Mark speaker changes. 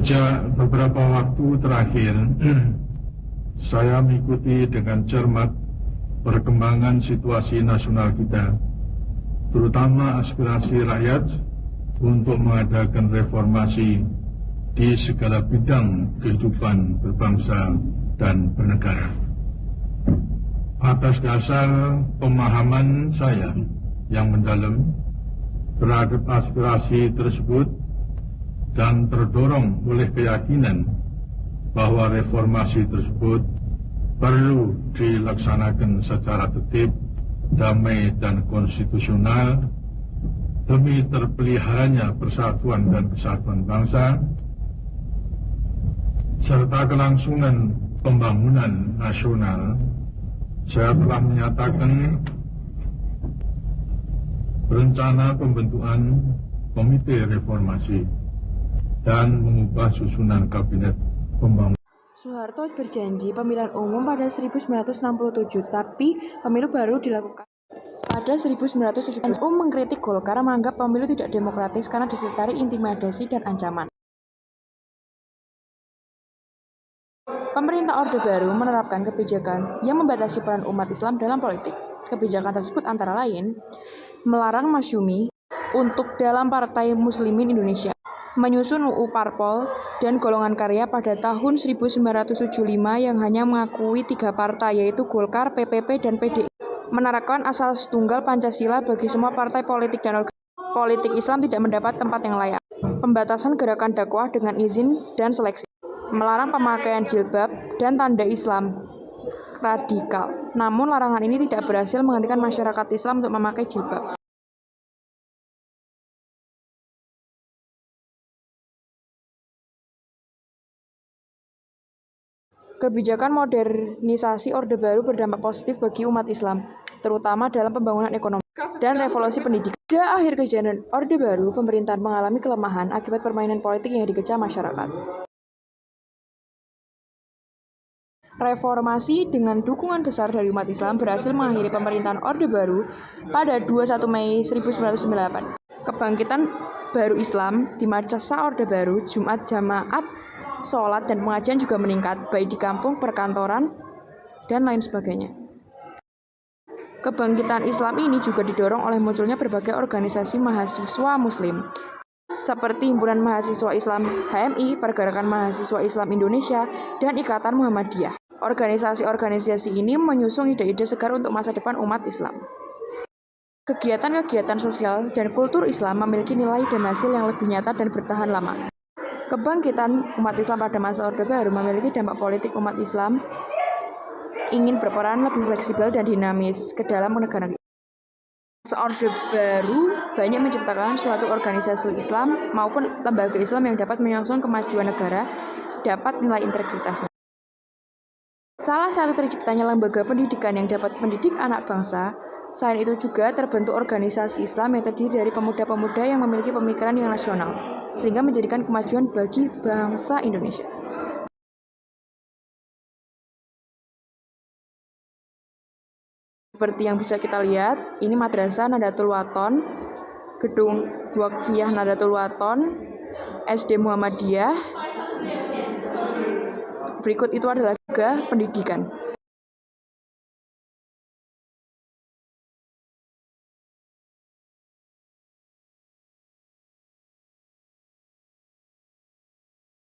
Speaker 1: Sejak beberapa waktu terakhir, saya mengikuti dengan cermat perkembangan situasi nasional kita, terutama aspirasi rakyat untuk mengadakan reformasi di segala bidang kehidupan berbangsa dan bernegara. Atas dasar pemahaman saya yang mendalam terhadap aspirasi tersebut dan terdorong oleh keyakinan bahwa reformasi tersebut perlu dilaksanakan secara tertib, damai dan konstitusional demi terpeliharanya persatuan dan kesatuan bangsa serta kelangsungan pembangunan nasional. Saya telah menyatakan rencana pembentukan Komite Reformasi dan mengubah susunan Kabinet Pembangunan.
Speaker 2: Soeharto berjanji pemilihan umum pada 1967, tapi pemilu baru dilakukan pada 1970. Mengkritik Golkar, menganggap pemilu tidak demokratis karena disertai intimidasi dan ancaman. Pemerintah Orde Baru menerapkan kebijakan yang membatasi peran umat Islam dalam politik. Kebijakan tersebut antara lain melarang masyumi untuk dalam Partai Muslimin Indonesia, menyusun UU Parpol dan golongan karya pada tahun 1975 yang hanya mengakui 3 partai yaitu Golkar, PPP, dan PDI, menerapkan asas tunggal Pancasila bagi semua partai politik dan politik Islam tidak mendapat tempat yang layak, pembatasan gerakan dakwah dengan izin dan seleksi, melarang pemakaian jilbab dan tanda Islam radikal. Namun larangan ini tidak berhasil menghentikan masyarakat Islam untuk memakai jilbab. Kebijakan modernisasi Orde Baru berdampak positif bagi umat Islam, terutama dalam pembangunan ekonomi dan revolusi pendidikan. Pada akhir kejayaan Orde Baru, pemerintahan mengalami kelemahan akibat permainan politik yang dikecam masyarakat. Reformasi dengan dukungan besar dari umat Islam berhasil mengakhiri pemerintahan Orde Baru pada 21 Mei 1998. Kebangkitan baru Islam di masa Orde Baru, Jumat, jamaat, sholat, dan pengajian juga meningkat, baik di kampung, perkantoran, dan lain sebagainya. Kebangkitan Islam ini juga didorong oleh munculnya berbagai organisasi mahasiswa Muslim, seperti Himpunan Mahasiswa Islam HMI, Pergerakan Mahasiswa Islam Indonesia, dan Ikatan Muhammadiyah. Organisasi-organisasi ini menyusung ide-ide segar untuk masa depan umat Islam. Kegiatan-kegiatan sosial dan kultur Islam memiliki nilai dan hasil yang lebih nyata dan bertahan lama. Kebangkitan umat Islam pada masa Orde Baru memiliki dampak politik. Umat Islam ingin berperan lebih fleksibel dan dinamis ke dalam negara. Orde Baru banyak menciptakan suatu organisasi Islam maupun lembaga Islam yang dapat menyongsong kemajuan negara, dapat nilai integritasnya. Salah satu terciptanya lembaga pendidikan yang dapat mendidik anak bangsa. Selain itu juga terbentuk organisasi Islam yang terdiri dari pemuda-pemuda yang memiliki pemikiran yang nasional, sehingga menjadikan kemajuan bagi bangsa Indonesia. Seperti yang bisa kita lihat, ini Madrasah Nahdlatul Wathon, Gedung Waqfiyah Nahdlatul Wathon, SD Muhammadiyah. Berikut itu adalah juga pendidikan.